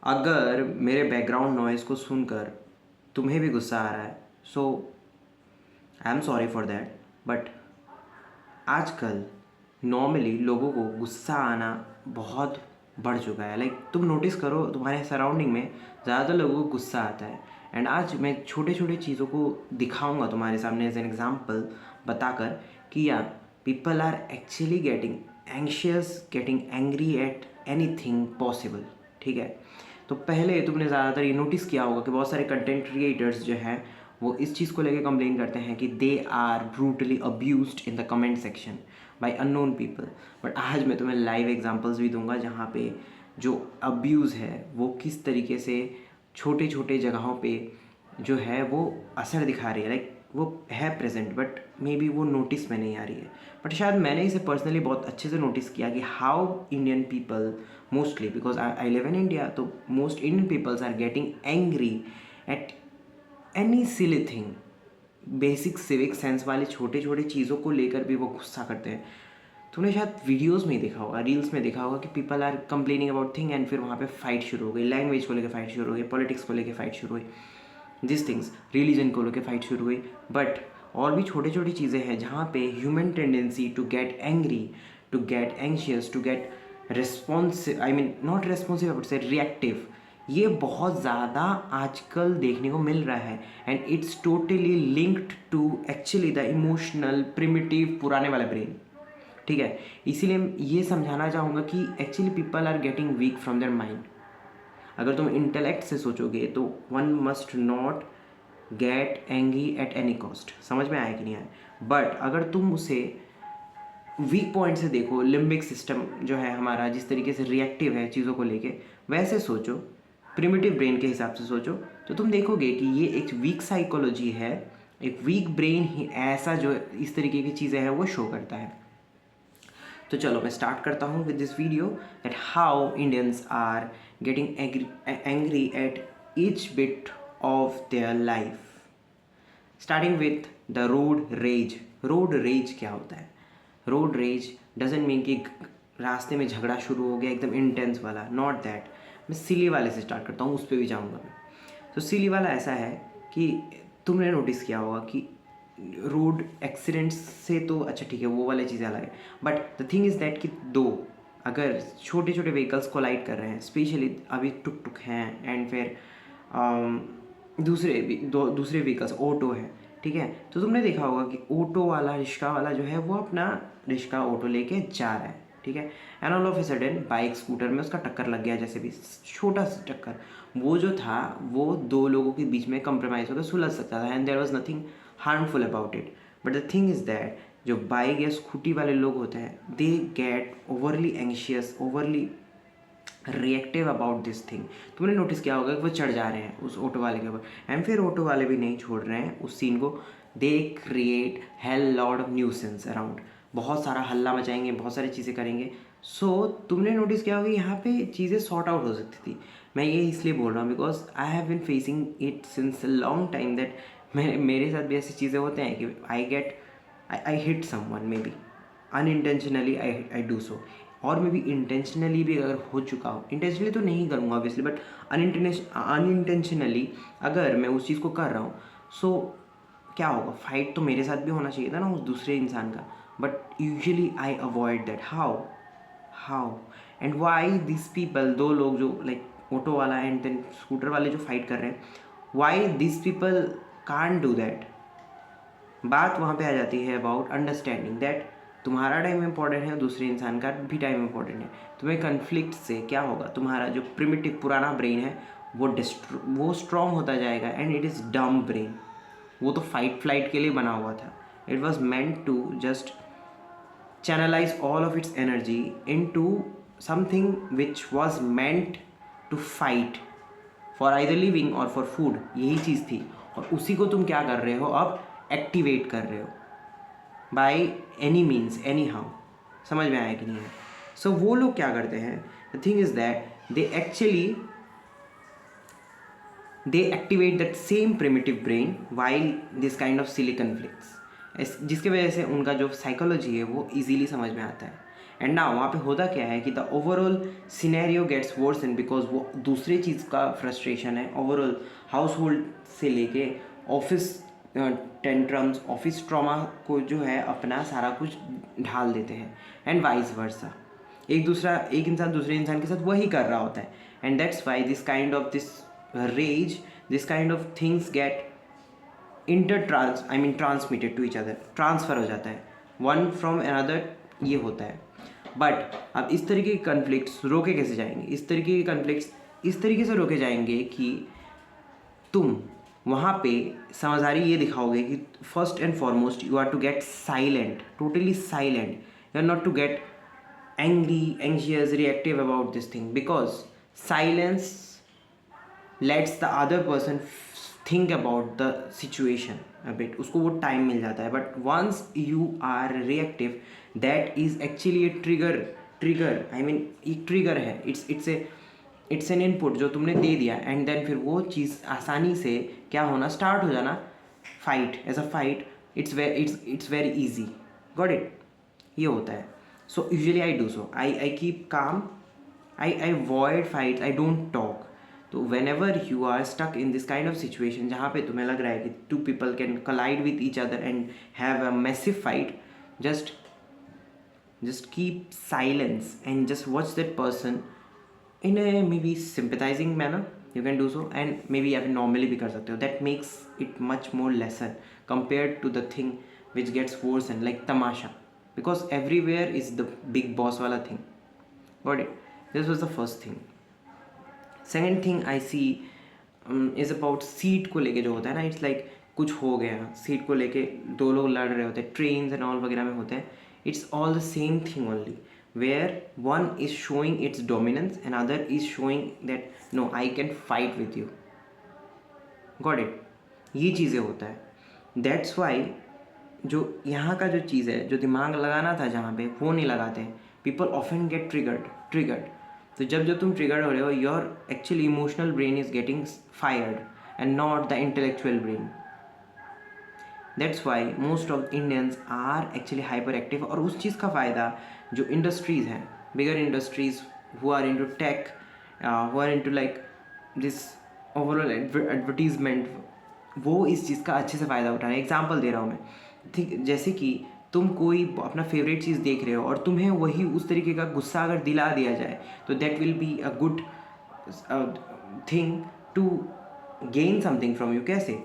अगर मेरे background noise को सुनकर तुम्हें भी गुस्सा आ रहा है, so I am sorry for that. But आजकल नॉर्मली लोगों को गुस्सा आना बहुत बढ़ चुका है। लाइक तुम नोटिस करो, तुम्हारे सराउंडिंग में ज़्यादातर लोगों को गुस्सा आता है। एंड आज मैं छोटे छोटे चीज़ों को दिखाऊंगा तुम्हारे सामने एज एन एग्जाम्पल बताकर कि यार people are actually getting anxious, getting angry at anything possible. ठीक है, तो पहले तुमने ज़्यादातर ये नोटिस किया होगा कि बहुत सारे कंटेंट क्रिएटर्स जो हैं वो इस चीज़ को लेकर कंप्लेन करते हैं कि they are brutally abused in the comment section by unknown people. But आज मैं तुम्हें लाइव एग्जांपल्स भी दूंगा जहाँ पे जो अब्यूज़ है वो किस तरीके से छोटे छोटे जगहों पे जो है वो असर दिखा रही है। लाइक वो है प्रेजेंट बट मे बी वो नोटिस में नहीं आ रही है। बट शायद मैंने इसे पर्सनली बहुत अच्छे से नोटिस किया कि how Indian people mostly, because I live in India, तो most Indian peoples are getting angry at any silly thing. Basic civic sense वाले छोटे छोटे चीज़ों को लेकर भी वो गुस्सा करते हैं। तूने शायद वीडियोस में देखा होगा, रील्स में देखा होगा कि people are complaining about thing and फिर वहाँ पे फाइट शुरू हो गई, लैंग्वेज को लेकर फाइट शुरू हो गई, पॉलिटिक्स को लेकर फाइट शुरू हुई, दिस थिंग्स, रिलीजन को लेकर फाइट शुरू हुई। बट और भी छोटी छोटी चीज़ें हैं जहाँ पे human tendency to get angry, to get anxious, to get responsive, I mean not responsive but say reactive, ये बहुत ज़्यादा आजकल देखने को मिल रहा है। And it's totally linked to actually the emotional primitive पुराने वाला ब्रेन। ठीक है, इसीलिए ये समझाना चाहूँगा कि actually people are getting weak from their mind. अगर तुम इंटेलेक्ट से सोचोगे तो one must not get angry at any cost. समझ में आया कि नहीं आया? बट अगर तुम उसे वीक पॉइंट से देखो, लिम्बिक सिस्टम जो है हमारा जिस तरीके से रिएक्टिव है चीज़ों को लेके, वैसे सोचो, प्रिमिटिव ब्रेन के हिसाब से सोचो, तो तुम देखोगे कि ये एक वीक साइकोलॉजी है। एक वीक ब्रेन ही ऐसा जो इस तरीके की चीज़ें हैं वो शो करता है। तो चलो मैं स्टार्ट करता हूँ with this video that how Indians are getting angry at each bit of their life. Starting with the road rage. Road rage क्या होता है? रोड रेज डजेंट मीन कि रास्ते में झगड़ा शुरू हो गया एकदम इंटेंस वाला, नॉट दैट। मैं सिली वाले से स्टार्ट करता हूँ, उस पर भी जाऊँगा मैं। तो सिली वाला ऐसा है कि तुमने नोटिस किया होगा कि रोड एक्सीडेंट्स से तो अच्छा ठीक है वो वाली चीज़ें अलग है, but the thing is that कि दो अगर छोटे छोटे व्हीकल्स कोलाइड कर रहे हैं, स्पेशली अभी टुक टुक हैं एंड फिर दूसरे भी दूसरे व्हीकल्स, ऑटो है, ठीक है, तो तुमने देखा होगा कि ऑटो वाला, रिक्शा वाला जो है वो अपना रिक्शा ऑटो लेके जा रहा है, ठीक है, and all of a sudden bike scooter में उसका टक्कर लग गया, जैसे भी छोटा सा टक्कर, वो जो था वो दो लोगों के बीच में कंप्रोमाइज़ होकर सुलझ सकता था and there was nothing harmful about it. But the thing is that जो बाइक या स्कूटी वाले लोग होते हैं they get overly anxious, overly reactive about this thing. तुमने नोटिस किया होगा कि वो चढ़ जा रहे हैं उस ऑटो वाले के ऊपर एंड फिर ऑटो वाले भी नहीं छोड़ रहे हैं उस सीन को। They create hell lot of nuisance around, बहुत सारा हल्ला मचाएंगे, बहुत सारी चीज़ें करेंगे। सो तुमने नोटिस किया होगा यहाँ पे चीज़ें सॉर्ट आउट हो सकती थी। मैं ये इसलिए बोल रहा हूँ because I have been facing it since a long time that मेरे साथ भी ऐसी चीज़ें होते हैं कि I hit someone, may be unintentionally I do so, और मे बी इंटेंशनली भी अगर हो चुका हो। इंटेंशनली तो नहीं करूँगा ऑब्वियसली, बट अनइंटेंशनली अगर मैं उस चीज़ को कर रहा हूँ, सो क्या होगा, फाइट तो मेरे साथ भी होना चाहिए था ना उस दूसरे इंसान का। But usually I avoid that. How and why this people, दो लोग जो लाइक ऑटो वाला एंड देन स्कूटर वाले जो फाइट कर रहे हैं, why this people can't do that. बात वहाँ पे आ जाती है अबाउट अंडरस्टैंडिंग दैट तुम्हारा टाइम इंपॉर्टेंट है, दूसरे इंसान का भी टाइम इंपॉर्टेंट है। तुम्हें कन्फ्लिक्ट से क्या होगा, तुम्हारा जो प्रिमिटिव पुराना ब्रेन है वो स्ट्रॉन्ग होता जाएगा and it is dumb brain. वो तो फाइट फ्लाइट के लिए बना हुआ था। It was meant to just channelise all of its energy into something which was meant to fight for either living और फॉर फूड, यही चीज़ थी। और उसी को तुम क्या कर रहे हो, अब एक्टिवेट कर रहे हो by any means any how. समझ में आया कि नहीं है? सो वो लोग क्या करते हैं, the thing is that they activate that same primitive brain while this kind of silly conflicts, जिसकी वजह से उनका जो साइकोलॉजी है वो इजीली समझ में आता है एंड ना वहाँ पे होता क्या है कि the overall scenario gets worsen because वो दूसरे चीज़ का फ्रस्ट्रेशन है। ओवरऑल हाउस होल्ड से लेके ऑफिस टेंट्रम्स, ऑफिस ट्रॉमा को जो है अपना सारा कुछ ढाल देते हैं एंड वाइस वर्सा। एक इंसान दूसरे इंसान के साथ वही कर रहा होता है and that's why this kind of this rage, this kind of things get transmitted to each other, transfer हो जाता है वन फ्रॉम अनदर, ये होता है। बट अब इस तरीके के कन्फ्लिक्ट्स रोके कैसे जाएंगे? इस तरीके के कन्फ्लिक्ट्स इस तरीके से रोके जाएंगे कि तुम वहाँ पे समझदारी ये दिखाओगे कि first and foremost you are to get silent, totally silent. You are not to get angry, anxious, reactive about this thing, because silence lets the other person think about the situation a bit, उसको वो time मिल जाता है। But once you are reactive, that is actually a trigger I mean एक trigger है, it's an input जो तुमने दे दिया and then फिर वो चीज़ आसानी से क्या होना स्टार्ट हो जाना, fight as a fight, it's very easy, got it, ये होता है। So usually I do so. I keep calm. I avoid fights. I don't talk. So whenever you are stuck in this kind of situation जहाँ पे तुम्हें लग रहा है कि two people can collide with each other and have a massive fight, just keep silence and just watch that person in a maybe sympathizing manner. You can do so, and maybe आप normally भी कर सकते हो. That makes it much more lesser compared to the thing which gets worse and like tamasha. Because everywhere is the big boss wala thing. Got it? This was the first thing. Second thing I see is about seat को लेके जो होता है ना, it's like कुछ हो गया, seat को लेके दो लोग लड़ रहे होते हैं, ट्रेन्स एंड ऑल वगैरह में होते हैं। It's all the same thing only, where one is showing its dominance and other is showing that no I can fight with you. Got it? ये चीज़ें होता है। दैट्स वाई जो यहाँ का जो चीज़ है, जो दिमाग लगाना था जहाँ पे, वो नहीं लगाते। People often get triggered. तो जब तुम ट्रिगर्ड हो रहे हो, your actually emotional brain is getting fired and not the intellectual brain. That's why most of Indians are actually hyper active. और उस चीज़ का फ़ायदा जो इंडस्ट्रीज़ हैं, bigger industries who are into tech, who are into like this overall advertisement, वो इस चीज़ का अच्छे से फ़ायदा उठा रहे हैं। एग्जाम्पल दे रहा हूँ मैं, ठीक जैसे कि तुम कोई अपना फेवरेट चीज़ देख रहे हो और तुम्हें वही उस तरीके का गुस्सा अगर दिला दिया जाए, तो that will be a good thing to gain something from you. कैसे?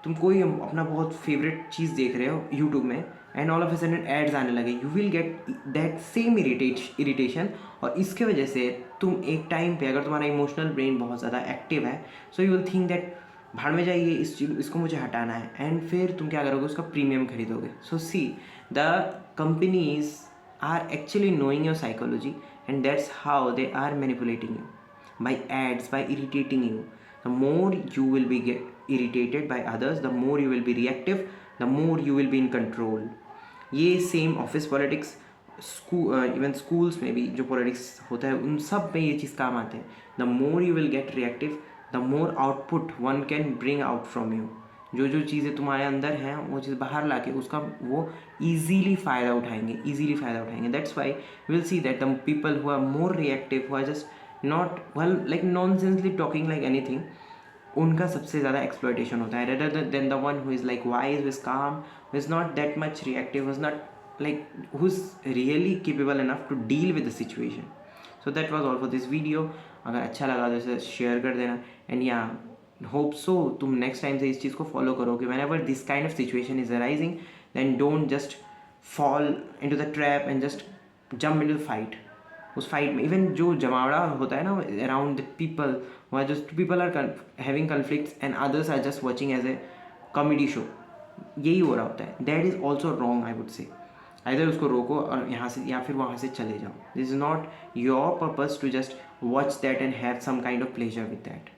तुम कोई अपना बहुत फेवरेट चीज़ देख रहे हो यूट्यूब में and all of a sudden ads आने लगे, you will get that same irritation. और इसके वजह से तुम एक टाइम पे, अगर तुम्हारा इमोशनल ब्रेन बहुत ज़्यादा एक्टिव है, so you will think that भाड़ में जाइए, इसको मुझे हटाना है, एंड फिर तुम क्या करोगे, उसका प्रीमियम खरीदोगे। So see, the companies are actually knowing your psychology and that's how they are manipulating you by ads, by irritating you. The more you will be get irritated by others, the more you will be reactive, the more you will be in control. ये same office politics, even schools में भी जो politics होता है, उन सब में ये चीज़ काम आते हैं। The more you will gate reactive, the more output one can bring out from you. जो चीज़ें तुम्हारे अंदर हैं, वो चीज़ बाहर ला के उसका वो ईजीली फ़ायदा उठाएंगे। That's why will see that the people who are more reactive, who are just not well like nonsensely talking like anything, उनका सबसे ज़्यादा एक्सप्लॉयटेशन होता है, rather than the one who is like wise, who is calm, who is not that much reactive, who is not like, who is really capable enough to deal with the situation. So that was all for this video. अगर अच्छा लगा तो इसे share कर देना, and या hope so तुम next time से इस चीज़ को फॉलो करोगे। Whenever this kind of situation is arising, then don't just fall into the trap and just jump into the fight. उस फाइट में इवन जो जमावड़ा होता है ना अराउंड द पीपल, वहाँ just people are having conflicts and others are just watching as a comedy show, यही हो रहा होता है। That is also wrong, I would say. Either उसको रोको और यहाँ से, या फिर वहाँ से चले जाओ। This is not your purpose to just watch that and have some kind of pleasure with that.